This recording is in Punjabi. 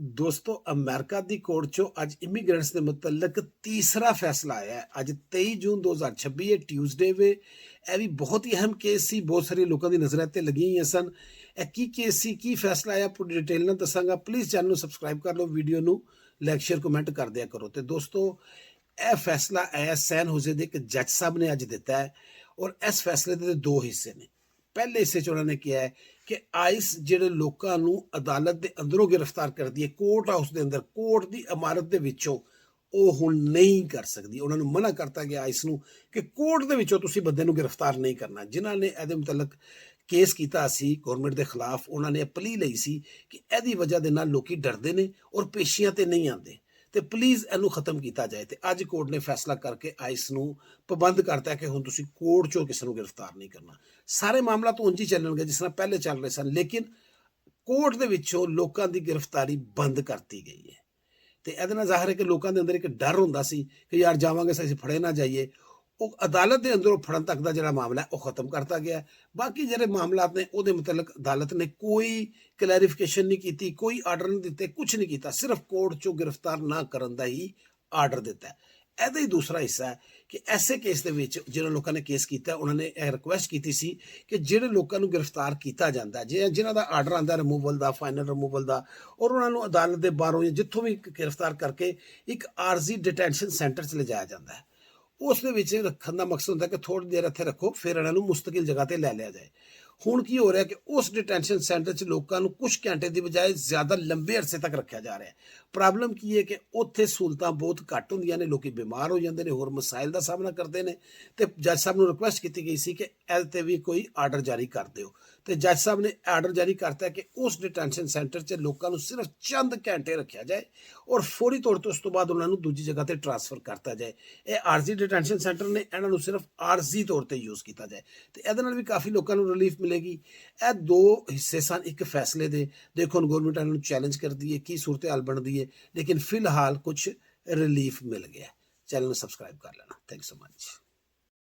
ਦੋਸਤੋ ਅਮਰੀਕਾ ਦੀ ਕੋਰਟ ਚੋਂ ਅੱਜ ਇਮੀਗ੍ਰੈਂਟਸ ਦੇ ਮੁਤਲਕ ਤੀਸਰਾ ਫੈਸਲਾ ਆਇਆ ਹੈ। ਅੱਜ 23 ਜੂਨ 2026 ਇਹ ਟਿਊਜ਼ਡੇ ਵੇ। ਇਹ ਵੀ ਬਹੁਤ ਹੀ ਅਹਿਮ ਕੇਸ ਸੀ, ਬਹੁਤ ਸਾਰੇ ਲੋਕਾਂ ਦੀ ਨਜ਼ਰਾਂ ਤੇ ਲੱਗੀਆਂ ਹੋਈਆਂ ਸਨ। ਇਹ ਕੀ ਕੇਸ ਸੀ, ਕੀ ਫੈਸਲਾ ਆਇਆ, ਪੂਰੀ ਡਿਟੇਲ ਨਾਲ ਦੱਸਾਂਗਾ। ਪਲੀਜ਼ ਚੈਨਲ ਨੂੰ ਸਬਸਕ੍ਰਾਈਬ ਕਰ ਲਓ, ਵੀਡੀਓ ਨੂੰ ਲਾਈਕ ਸ਼ੇਅਰ ਕਮੈਂਟ ਕਰ ਦਿਆ ਕਰੋ। ਤੇ ਦੋਸਤੋ ਇਹ ਫੈਸਲਾ ਆਇਆ ਸੈਨ ਹੋਜ਼ੇ ਦੇ ਇੱਕ ਜੱਜ ਸਾਹਿਬ ਨੇ ਅੱਜ ਦਿੱਤਾ ਹੈ ਔਰ ਇਸ ਫੈਸਲੇ ਦੇ ਦੋ ਹਿੱਸੇ ਨੇ। ਪਹਿਲੇ ਹਿੱਸੇ 'ਚ ਉਹਨਾਂ ਨੇ ਕਿਹਾ ਹੈ ਕਿ ਆਈਸ ਜਿਹੜੇ ਲੋਕਾਂ ਨੂੰ ਅਦਾਲਤ ਦੇ ਅੰਦਰੋਂ ਗ੍ਰਿਫਤਾਰ ਕਰਦੀ ਹੈ, ਕੋਰਟ ਹਾਊਸ ਦੇ ਅੰਦਰ, ਕੋਰਟ ਦੀ ਇਮਾਰਤ ਦੇ ਵਿੱਚੋਂ, ਉਹ ਹੁਣ ਨਹੀਂ ਕਰ ਸਕਦੀ। ਉਹਨਾਂ ਨੂੰ ਮਨਾ ਕਰਤਾ ਗਿਆ ਆਈਸ ਨੂੰ ਕਿ ਕੋਰਟ ਦੇ ਵਿੱਚੋਂ ਤੁਸੀਂ ਬੰਦੇ ਨੂੰ ਗ੍ਰਿਫਤਾਰ ਨਹੀਂ ਕਰਨਾ। ਜਿਨ੍ਹਾਂ ਨੇ ਇਹਦੇ ਮੁਤਲਕ ਕੇਸ ਕੀਤਾ ਸੀ ਗੌਰਮੈਂਟ ਦੇ ਖਿਲਾਫ, ਉਹਨਾਂ ਨੇ ਪਲੀ ਲਈ ਸੀ ਕਿ ਇਹਦੀ ਵਜ੍ਹਾ ਦੇ ਨਾਲ ਲੋਕੀ ਡਰਦੇ ਨੇ ਔਰ ਪੇਸ਼ੀਆਂ ਤੇ ਨਹੀਂ ਆਉਂਦੇ, ਤੇ ਪਲੀਜ਼ ਇਹਨੂੰ ਖਤਮ ਕੀਤਾ ਜਾਏ। ਤੇ ਅੱਜ ਕੋਰਟ ਨੇ ਫੈਸਲਾ ਕਰਕੇ ਆਈਸ ਨੂੰ ਪਾਬੰਦ ਕਰਤਾ ਕਿ ਹੁਣ ਤੁਸੀਂ ਕੋਰਟ ਚੋਂ ਕਿਸੇ ਨੂੰ ਗ੍ਰਿਫਤਾਰ ਨਹੀਂ ਕਰਨਾ। ਸਾਰੇ ਮਾਮਲਾ ਤਾਂ ਉਂਝ ਹੀ ਚੱਲਣਗੇ ਜਿਸ ਤਰ੍ਹਾਂ ਪਹਿਲੇ ਚੱਲ ਰਹੇ ਸਨ, ਲੇਕਿਨ ਕੋਰਟ ਦੇ ਵਿੱਚੋਂ ਲੋਕਾਂ ਦੀ ਗ੍ਰਿਫਤਾਰੀ ਬੰਦ ਕਰਤੀ ਗਈ ਹੈ। ਤੇ ਇਹਦੇ ਨਾਲ ਜ਼ਾਹਿਰ ਹੈ ਕਿ ਲੋਕਾਂ ਦੇ ਅੰਦਰ ਇੱਕ ਡਰ ਹੁੰਦਾ ਸੀ ਕਿ ਯਾਰ ਜਾਵਾਂਗੇ ਅਸੀਂ ਫੜੇ ਨਾ ਜਾਈਏ। ਉਹ ਅਦਾਲਤ ਦੇ ਅੰਦਰੋਂ ਫੜਨ ਤੱਕ ਦਾ ਜਿਹੜਾ ਮਾਮਲਾ ਹੈ ਉਹ ਖਤਮ ਕਰਤਾ ਗਿਆ। ਬਾਕੀ ਜਿਹੜੇ ਮਾਮਲਾਤ ਨੇ ਉਹਦੇ ਮੁਤਲਕ ਅਦਾਲਤ ਨੇ ਕੋਈ ਕਲੈਰੀਫਿਕੇਸ਼ਨ ਨਹੀਂ ਕੀਤੀ, ਕੋਈ ਆਰਡਰ ਨਹੀਂ ਦਿੱਤੇ, ਕੁਝ ਨਹੀਂ ਕੀਤਾ, ਸਿਰਫ ਕੋਰਟ ਚੋਂ ਗ੍ਰਿਫਤਾਰ ਨਾ ਕਰਨ ਦਾ ਹੀ ਆਰਡਰ ਦਿੱਤਾ। ਇਹਦਾ ਹੀ ਦੂਸਰਾ ਹਿੱਸਾ ਹੈ ਕਿ ਐਸੇ ਕੇਸ ਦੇ ਵਿੱਚ ਜਿਹਨਾਂ ਲੋਕਾਂ ਨੇ ਕੇਸ ਕੀਤਾ, ਉਹਨਾਂ ਨੇ ਇਹ ਰਿਕੁਐਸਟ ਕੀਤੀ ਸੀ ਕਿ ਜਿਹੜੇ ਲੋਕਾਂ ਨੂੰ ਗ੍ਰਿਫਤਾਰ ਕੀਤਾ ਜਾਂਦਾ, ਜਿਨ੍ਹਾਂ ਦਾ ਆਰਡਰ ਆਉਂਦਾ ਰਿਮੂਵਲ ਦਾ, ਫਾਈਨਲ ਰਿਮੂਵਲ ਦਾ, ਔਰ ਉਹਨਾਂ ਨੂੰ ਅਦਾਲਤ ਦੇ ਬਾਹਰੋਂ ਜਾਂ ਜਿੱਥੋਂ ਵੀ ਗ੍ਰਿਫਤਾਰ ਕਰਕੇ ਇੱਕ ਆਰਜ਼ੀ ਡਿਟੈਂਸ਼ਨ ਸੈਂਟਰ 'ਚ ਲਿਜਾਇਆ ਜਾਂਦਾ ਹੈ। ਉਸ ਦੇ ਵਿੱਚ ਰੱਖਣ ਦਾ ਮਕਸਦ ਹੁੰਦਾ ਕਿ ਥੋੜ੍ਹੀ ਦੇਰ ਇੱਥੇ ਰੱਖੋ, ਫਿਰ ਇਹਨਾਂ ਨੂੰ ਮੁਸਤਕਿਲ ਜਗ੍ਹਾ ਤੇ ਲੈ ਲਿਆ ਜਾਏ। ਹੁਣ ਕੀ ਹੋ ਰਿਹਾ ਕਿ ਉਸ ਡਿਟੈਂਸ਼ਨ ਸੈਂਟਰ 'ਚ ਲੋਕਾਂ ਨੂੰ ਕੁਝ ਘੰਟੇ ਦੀ ਬਜਾਏ ਜ਼ਿਆਦਾ ਲੰਬੇ ਅਰਸੇ ਤੱਕ ਰੱਖਿਆ ਜਾ ਰਿਹਾ ਹੈ। ਪ੍ਰੋਬਲਮ ਕੀ ਹੈ ਕਿ ਉੱਥੇ ਸਹੂਲਤਾਂ ਬਹੁਤ ਘੱਟ ਹੁੰਦੀਆਂ ਨੇ, ਲੋਕੀ ਬਿਮਾਰ ਹੋ ਜਾਂਦੇ ਨੇ, ਹੋਰ ਮਸਾਇਲ ਦਾ ਸਾਹਮਣਾ ਕਰਦੇ ਨੇ। ਤੇ ਜੱਜ ਸਾਹਿਬ ਨੂੰ ਰਿਕੁਐਸਟ ਕੀਤੀ ਗਈ ਸੀ ਕਿ ਇਹਦੇ ਤੇ ਵੀ ਕੋਈ ਆਰਡਰ ਜਾਰੀ ਕਰ ਦਿਓ। ਤੇ ਜੱਜ ਸਾਹਿਬ ਨੇ ਆਰਡਰ ਜਾਰੀ ਕਰਤਾ ਕਿ ਉਸ ਡਿਟੈਂਸ਼ਨ ਸੈਂਟਰ 'ਚ ਲੋਕਾਂ ਨੂੰ ਸਿਰਫ ਚੰਦ ਘੰਟੇ ਰੱਖਿਆ ਜਾਏ ਔਰ ਫੌਰੀ ਤੌਰ ਤੇ ਉਸ ਤੋਂ ਬਾਅਦ ਉਹਨਾਂ ਨੂੰ ਦੂਜੀ ਜਗ੍ਹਾ ਤੇ ਟ੍ਰਾਂਸਫਰ ਕਰਤਾ ਜਾਏ। ਇਹ ਆਰਜ਼ੀ ਡਿਟੈਂਸ਼ਨ ਸੈਂਟਰ ਨੇ, ਇਹਨਾਂ ਨੂੰ ਸਿਰਫ ਆਰਜ਼ੀ ਤੌਰ ਤੇ ਯੂਜ਼ ਕੀਤਾ ਜਾਏ। ਤੇ ਇਹਦੇ ਨਾਲ ਵੀ ਕਾਫੀ ਲੋਕਾਂ ਨੂੰ ਰਿਲੀਫ ਮਿਲੇਗੀ। ਇਹ ਦੋ ਹਿੱਸੇ ਸਨ ਇੱਕ ਫੈਸਲੇ ਦੇ। ਦੇਖੋ ਹੁਣ ਗੌਰਮੈਂਟ ਇਹਨਾਂ ਨੂੰ ਚੈਲੰਜ ਕਰਦੀ ਹੈ, ਕੀ ਸੂਰਤ ਹਾਲ ਬਣਦੀ ਹੈ, ਲੇਕਿਨ ਫਿਲਹਾਲ ਕੁਝ ਰਿਲੀਫ ਮਿਲ ਗਿਆ। ਚੈਨਲ ਨੂੰ ਸਬਸਕ੍ਰਾਈਬ ਕਰ ਲੈਣਾ। Thank you so much.